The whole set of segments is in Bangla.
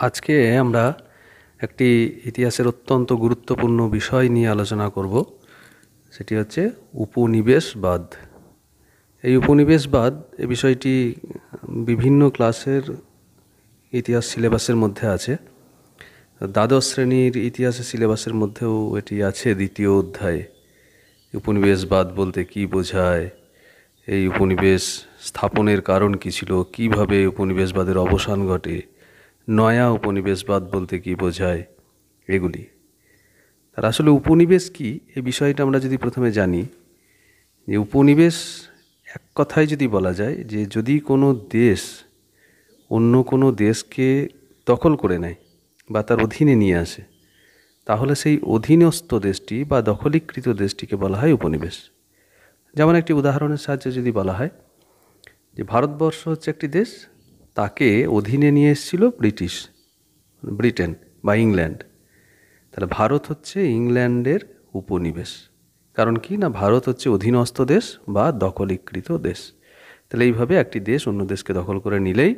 আজকে আমরা একটি ইতিহাসের অত্যন্ত গুরুত্বপূর্ণ বিষয় নিয়ে আলোচনা করব। সেটি হচ্ছে উপনিবেশবাদ। এই উপনিবেশবাদ এই বিষয়টি বিভিন্ন ক্লাসের ইতিহাস সিলেবাসের মধ্যে আছে। দ্বাদশ শ্রেণীর ইতিহাসের সিলেবাসের মধ্যেও এটি আছে দ্বিতীয় অধ্যায়ে। উপনিবেশবাদ বলতে কী বোঝায়, এই উপনিবেশ স্থাপনের কারণ কী ছিল, কীভাবে উপনিবেশবাদের অবসান ঘটে, নয়া উপনিবেশবাদ বলতে কী বোঝায়, এগুলি। আর আসলে উপনিবেশ কি এই বিষয়টা আমরা যদি প্রথমে জানি, যে উপনিবেশ এক কথায় যদি বলা যায় যে যদি কোনো দেশ অন্য কোনো দেশকে দখল করে নেয় বা তার অধীনে নিয়ে আসে, তাহলে সেই অধীনস্থ দেশটি বা দখলীকৃত দেশটিকে বলা হয় উপনিবেশ। যেমন একটি উদাহরণের সাহায্যে যদি বলা হয় যে ভারতবর্ষ হচ্ছে একটি দেশ, তাকে অধীনে নিয়ে এসেছিল ব্রিটেন বা ইংল্যান্ড, তাহলে ভারত হচ্ছে ইংল্যান্ডের উপনিবেশ। কারণ কি না, ভারত হচ্ছে অধীনস্থ দেশ বা দখলীকৃত দেশ। তাহলে এইভাবে একটি দেশ অন্য দেশকে দখল করে নিলেই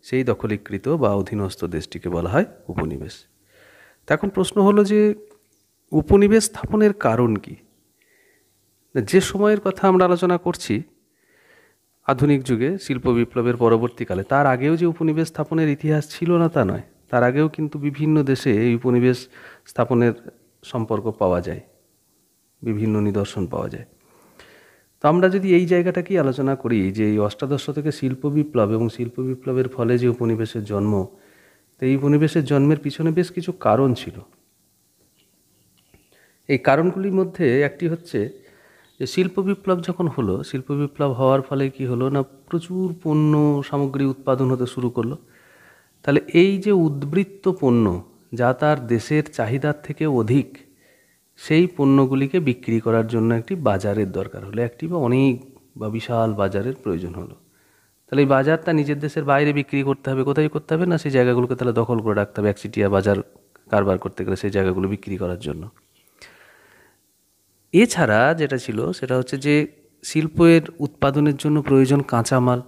সেই দখলীকৃত বা অধীনস্থ দেশটিকে বলা হয় উপনিবেশ। তা এখন প্রশ্ন হলো যে উপনিবেশ স্থাপনের কারণ কি। যে সময়ের কথা আমরা আলোচনা করছি, আধুনিক যুগে শিল্প বিপ্লবের পরবর্তীকালে, তার আগেও যে উপনিবেশ স্থাপনের ইতিহাস ছিল না তা নয়। তার আগেও কিন্তু বিভিন্ন দেশে এই উপনিবেশ স্থাপনের সম্পর্ক পাওয়া যায়, বিভিন্ন নিদর্শন পাওয়া যায়। তো আমরা যদি এই জায়গাটাকেই আলোচনা করি যে এই অষ্টাদশ শতকে শিল্প বিপ্লব এবং শিল্প বিপ্লবের ফলে যে উপনিবেশের জন্ম, তো এই উপনিবেশের জন্মের পিছনে বেশ কিছু কারণ ছিল। এই কারণগুলির মধ্যে একটি হচ্ছে যে শিল্প বিপ্লব যখন হলো, শিল্প বিপ্লব হওয়ার ফলে কি হলো না, প্রচুর পণ্য সামগ্রী উৎপাদন হতে শুরু করলো। তাহলে এই যে উদ্বৃত্ত পণ্য, যা তার দেশের চাহিদার থেকে অধিক, সেই পণ্যগুলিকে বিক্রি করার জন্য একটি বাজারের দরকার হলো, একটি বা অনেক বা বিশাল বাজারের প্রয়োজন হলো। তাহলে এই বাজারটা নিজের দেশের বাইরে বিক্রি করতে হবে। কোথায় করতে হবে না, সেই জায়গাগুলোকে তাহলে দখল করে রাখতে হবে একচেটিয়া বাজার কারবার করতে গেলে সেই জায়গাগুলো বিক্রি করার জন্য। এছাড়া যেটা ছিল সেটা হচ্ছে যে শিল্পের উৎপাদনের জন্য প্রয়োজন কাঁচামাল।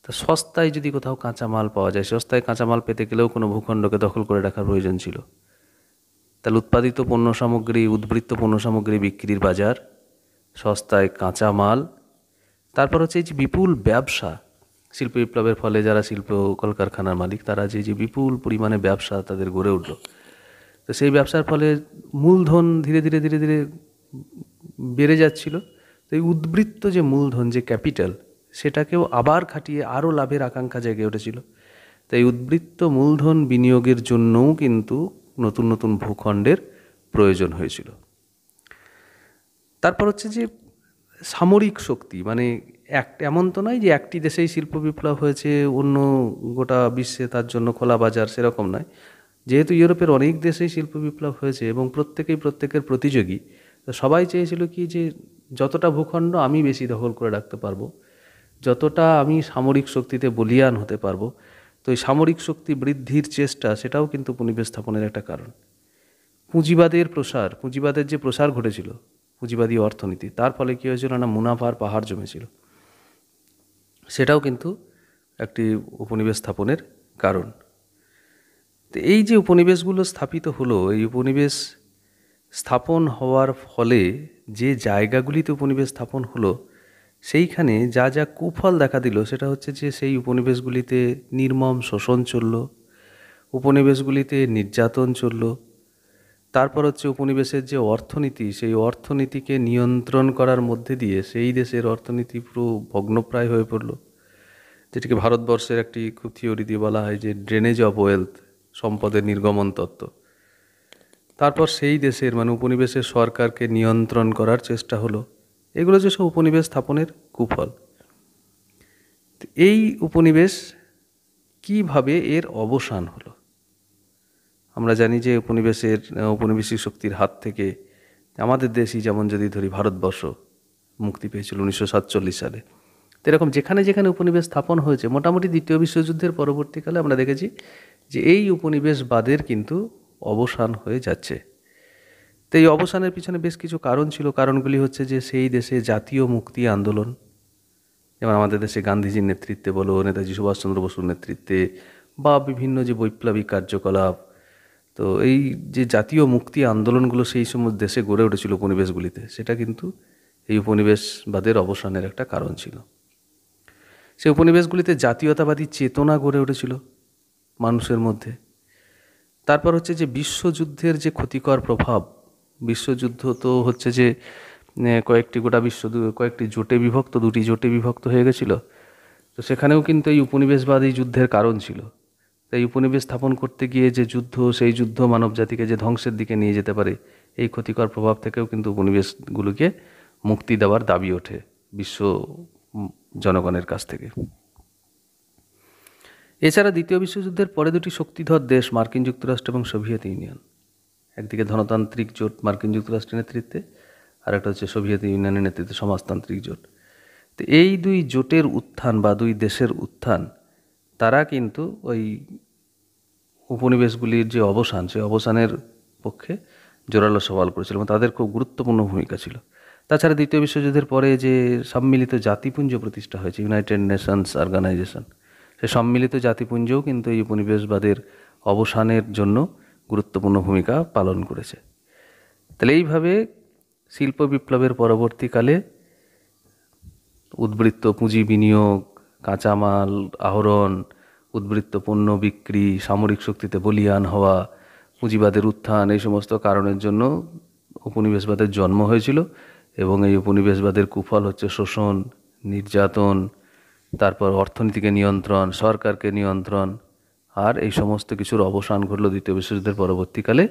তা সস্তায় যদি কোথাও কাঁচামাল পাওয়া যায়, সস্তায় কাঁচামাল পেতে গেলেও কোনো ভূখণ্ডকে দখল করে রাখার প্রয়োজন ছিল। তাহলে উৎপাদিত পণ্য সামগ্রী, উদ্বৃত্ত পণ্য সামগ্রী বিক্রির বাজার, সস্তায় কাঁচামাল, তারপর হচ্ছে এই যে বিপুল ব্যবসা। শিল্প বিপ্লবের ফলে যারা শিল্প কলকারখানার মালিক, তারা যে বিপুল পরিমাণে ব্যবসা তাদের গড়ে উঠল, তো সেই ব্যবসার ফলে মূলধন ধীরে ধীরে ধীরে ধীরে বেড়ে যাচ্ছিল। তো এই উদ্বৃত্ত যে মূলধন, যে ক্যাপিটাল, সেটাকেও আবার খাটিয়ে আরও লাভের আকাঙ্ক্ষা জেগে উঠেছিল। তাই উদ্বৃত্ত মূলধন বিনিয়োগের জন্যও কিন্তু নতুন নতুন ভূখণ্ডের প্রয়োজন হয়েছিল। তারপর হচ্ছে যে সামরিক শক্তি, মানে এমন তো নয় যে একটি দেশেই শিল্প বিপ্লব হয়েছে, অন্য গোটা বিশ্বে তার জন্য খোলা বাজার, সেরকম নয়। যেহেতু ইউরোপের অনেক দেশেই শিল্প বিপ্লব হয়েছে এবং প্রত্যেকেই প্রত্যেকের প্রতিযোগী, তো সবাই চেয়েছিল কি যে যতটা ভূখণ্ড আমি বেশি দখল করে রাখতে পারবো, যতটা আমি সামরিক শক্তিতে বলীয়ান হতে পারবো। তো এই সামরিক শক্তি বৃদ্ধির চেষ্টা, সেটাও কিন্তু উপনিবেশ স্থাপনের একটা কারণ। পুঁজিবাদের যে প্রসার ঘটেছিল, পুঁজিবাদী অর্থনীতি, তার ফলে কী হয়েছিল না, মুনাফার পাহাড় জমেছিল। সেটাও কিন্তু একটি উপনিবেশ স্থাপনের কারণ। তো এই যে উপনিবেশগুলো স্থাপিত হলো, এই উপনিবেশ স্থাপন হওয়ার ফলে যে জায়গাগুলিতে উপনিবেশ স্থাপন হলো, সেইখানে যা যা কুফল দেখা দিল, সেটা হচ্ছে যে সেই উপনিবেশগুলিতে নির্মম শোষণ চলল, উপনিবেশগুলিতে নির্যাতন চলল। তারপর হচ্ছে উপনিবেশের যে অর্থনীতি, সেই অর্থনীতিকে নিয়ন্ত্রণ করার মধ্যে দিয়ে সেই দেশের অর্থনীতি পুরো ভগ্নপ্রায় হয়ে পড়ল, যেটিকে ভারতবর্ষের একটি খুব থিওরি দিয়ে বলা হয় যে ড্রেনেজ অফ ওয়েলথ, সম্পদের নির্গমন তত্ত্ব। তারপর সেই দেশের মানে উপনিবেশের সরকারকে নিয়ন্ত্রণ করার চেষ্টা হলো। এগুলো যে সব উপনিবেশ স্থাপনের কুফল। এই উপনিবেশ কিভাবে এর অবসান হলো? আমরা জানি যে উপনিবেশিক শক্তির হাত থেকে আমাদের দেশই, যেমন যদি ধরি ভারতবর্ষ, মুক্তি পেয়েছিল 1947 সালে। তো এরকম যেখানে যেখানে উপনিবেশ স্থাপন হয়েছে, মোটামুটি দ্বিতীয় বিশ্বযুদ্ধের পরবর্তীকালে আমরা দেখেছি যে এই উপনিবেশবাদের কিন্তু অবসান হয়ে যাচ্ছে। তো এই অবসানের পিছনে বেশ কিছু কারণ ছিল। কারণগুলি হচ্ছে যে সেই দেশে জাতীয় মুক্তি আন্দোলন, যেমন আমাদের দেশে গান্ধীজির নেতৃত্বে বলো, নেতাজি সুভাষচন্দ্র বসুর নেতৃত্বে, বা বিভিন্ন যে বৈপ্লবিক কার্যকলাপ, তো এই যে জাতীয় মুক্তি আন্দোলনগুলো সেই সমস্ত দেশে গড়ে উঠেছিল উপনিবেশগুলিতে, সেটা কিন্তু এই উপনিবেশবাদের অবসানের একটা কারণ ছিল। সেই উপনিবেশগুলিতে জাতীয়তাবাদী চেতনা গড়ে উঠেছিল মানুষের মধ্যে। তারপর হচ্ছে যে বিশ্বযুদ্ধের যে ক্ষতিকর প্রভাব, বিশ্বযুদ্ধ তো হচ্ছে যে কয়েকটি গোটা কয়েকটি জোটে বিভক্ত, দুটি জোটে বিভক্ত হয়ে গেছিল। তো সেখানেও কিন্তু এই উপনিবেশবাদ এই যুদ্ধের কারণ ছিল। তাই উপনিবেশ স্থাপন করতে গিয়ে যে যুদ্ধ, সেই যুদ্ধ মানব জাতিকে যে ধ্বংসের দিকে নিয়ে যেতে পারে, এই ক্ষতিকর প্রভাব থেকেও কিন্তু উপনিবেশগুলোকে মুক্তি দেওয়ার দাবি ওঠে বিশ্ব জনগণের কাছ থেকে। এছাড়া দ্বিতীয় বিশ্বযুদ্ধের পরে দুটি শক্তিধর দেশ মার্কিন যুক্তরাষ্ট্র এবং সোভিয়েত ইউনিয়ন, একদিকে ধনতান্ত্রিক জোট মার্কিন যুক্তরাষ্ট্রের নেতৃত্বে, আর একটা হচ্ছে সোভিয়েত ইউনিয়নের নেতৃত্বে সমাজতান্ত্রিক জোট। তো এই দুই জোটের উত্থান বা দুই দেশের উত্থান, তারা কিন্তু ওই উপনিবেশগুলির যে অবসান, সেই অবসানের পক্ষে জোরালো সওয়াল করেছিল এবং তাদের খুব গুরুত্বপূর্ণ ভূমিকা ছিল। তাছাড়া দ্বিতীয় বিশ্বযুদ্ধের পরে যে সম্মিলিত জাতিপুঞ্জ প্রতিষ্ঠা হয়েছে, ইউনাইটেড নেশনস অর্গানাইজেশন, সেই সম্মিলিত জাতিপুঞ্জও কিন্তু এই উপনিবেশবাদের অবসানের জন্য গুরুত্বপূর্ণ ভূমিকা পালন করেছে। তাহলে এইভাবে শিল্প বিপ্লবের পরবর্তীকালে উদ্বৃত্ত পুঁজি বিনিয়োগ, কাঁচামাল আহরণ, উদ্বৃত্ত পণ্য বিক্রি, সামরিক শক্তিতে বলীয়ান হওয়া, পুঁজিবাদের উত্থান, এই সমস্ত কারণের জন্য উপনিবেশবাদের জন্ম হয়েছিল। এবং এই উপনিবেশবাদের কুফল হচ্ছে শোষণ, নির্যাতন, তারপর অর্থনীতিকে নিয়ন্ত্রণ, সরকারকে নিয়ন্ত্রণ, আর এই সমস্ত কিছুর অবসান ঘটল দ্বিতীয় বিশ্বযুদ্ধের পরবর্তীকালে।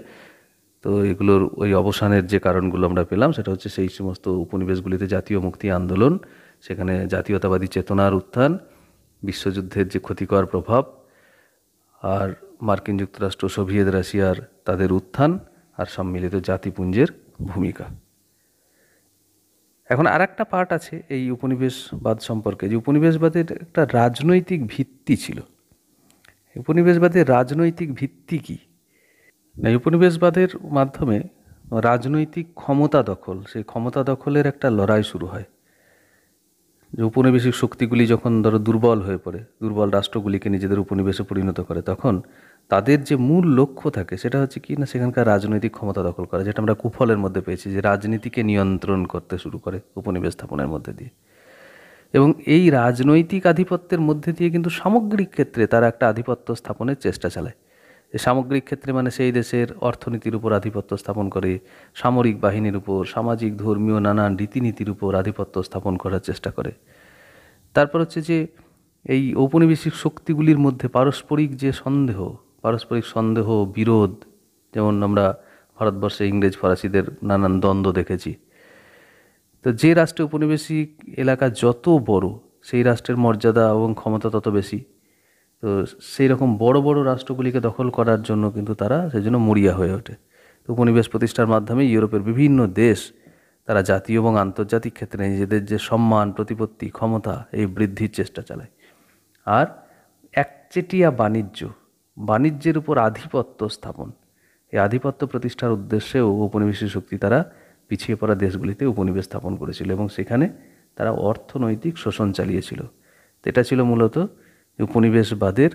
তো এগুলোর ওই অবসানের যে কারণগুলো আমরা পেলাম, সেটা হচ্ছে সেই সমস্ত উপনিবেশগুলিতে জাতীয় মুক্তি আন্দোলন, সেখানে জাতীয়তাবাদী চেতনার উত্থান, বিশ্বযুদ্ধের যে ক্ষতিকর প্রভাব, আর মার্কিন যুক্তরাষ্ট্র, সোভিয়েত রাশিয়ার তাদের উত্থান, আর সম্মিলিত জাতিপুঞ্জের ভূমিকা। এখন আর একটা পার্ট আছে এই উপনিবেশবাদ সম্পর্কে, যে উপনিবেশবাদের একটা রাজনৈতিক ভিত্তি ছিল। উপনিবেশবাদের রাজনৈতিক ভিত্তি কি? না, উপনিবেশবাদের মাধ্যমে রাজনৈতিক ক্ষমতা দখল, সেই ক্ষমতা দখলের একটা লড়াই শুরু হয়। যে উপনিবেশিক শক্তিগুলি যখন ধরো দুর্বল হয়ে পড়ে, দুর্বল রাষ্ট্রগুলিকে নিজেদের উপনিবেশে পরিণত করে, তখন তাদের যে মূল লক্ষ্য থাকে সেটা হচ্ছে কি না, সেখানকার রাজনৈতিক ক্ষমতা দখল করা, যেটা আমরা কুফলের মধ্যে পেয়েছি, যে রাজনীতিকে নিয়ন্ত্রণ করতে শুরু করে উপনিবেশ স্থাপনের মধ্যে দিয়ে। এবং এই রাজনৈতিক আধিপত্যের মধ্যে দিয়ে কিন্তু সামগ্রিক ক্ষেত্রে তারা একটা আধিপত্য স্থাপনের চেষ্টা চালায়। সামগ্রিক ক্ষেত্রে মানে সেই দেশের অর্থনীতির উপর আধিপত্য স্থাপন করে, সামরিক বাহিনীর উপর, সামাজিক ধর্মীয় নানান রীতিনীতির উপর আধিপত্য স্থাপন করার চেষ্টা করে। তারপর হচ্ছে যে এই ঔপনিবেশিক শক্তিগুলির মধ্যে পারস্পরিক সন্দেহ, বিরোধ, যেমন আমরা ভারতবর্ষে ইংরেজ ফরাসিদের নানান দ্বন্দ্ব দেখেছি। তো যে রাষ্ট্রে উপনিবেশিক এলাকা যত বড়, সেই রাষ্ট্রের মর্যাদা এবং ক্ষমতা তত বেশি। তো সেই রকম বড় বড় রাষ্ট্রগুলিকে দখল করার জন্য কিন্তু তারা সেজন্য মরিয়া হয়ে ওঠে। তো উপনিবেশ প্রতিষ্ঠার মাধ্যমে ইউরোপের বিভিন্ন দেশ তারা জাতীয় এবং আন্তর্জাতিক ক্ষেত্রে নিজেদের যে সম্মান, প্রতিপত্তি, ক্ষমতা, এই বৃদ্ধির চেষ্টা চালায়। আর একচেটিয়া বাণিজ্যের উপর আধিপত্য স্থাপন, এই আধিপত্য প্রতিষ্ঠার উদ্দেশ্যেও উপনিবেশিক শক্তি তারা পিছিয়ে পড়া দেশগুলিতে উপনিবেশ স্থাপন করেছিল এবং সেখানে তারা অর্থনৈতিক শোষণ চালিয়েছিল। এটা ছিল মূলত উপনিবেশবাদের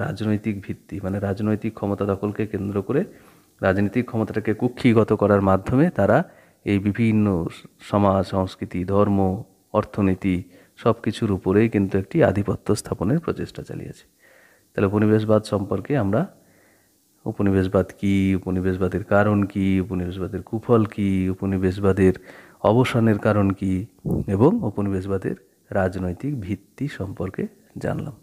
রাজনৈতিক ভিত্তি, মানে রাজনৈতিক ক্ষমতা দখলকে কেন্দ্র করে রাজনৈতিক ক্ষমতাটাকে কুক্ষিগত করার মাধ্যমে তারা এই বিভিন্ন সমাজ, সংস্কৃতি, ধর্ম, অর্থনীতি সব কিছুর উপরেই কিন্তু একটি আধিপত্য স্থাপনের প্রচেষ্টা চালিয়েছে। তাহলে উপনিবেশবাদ সম্পর্কে আমরা উপনিবেশবাদ কী, উপনিবেশবাদের কারণ কী, উপনিবেশবাদের কুফল কী, উপনিবেশবাদের অবসানের কারণ কী এবং উপনিবেশবাদের রাজনৈতিক ভিত্তি সম্পর্কে জানলাম।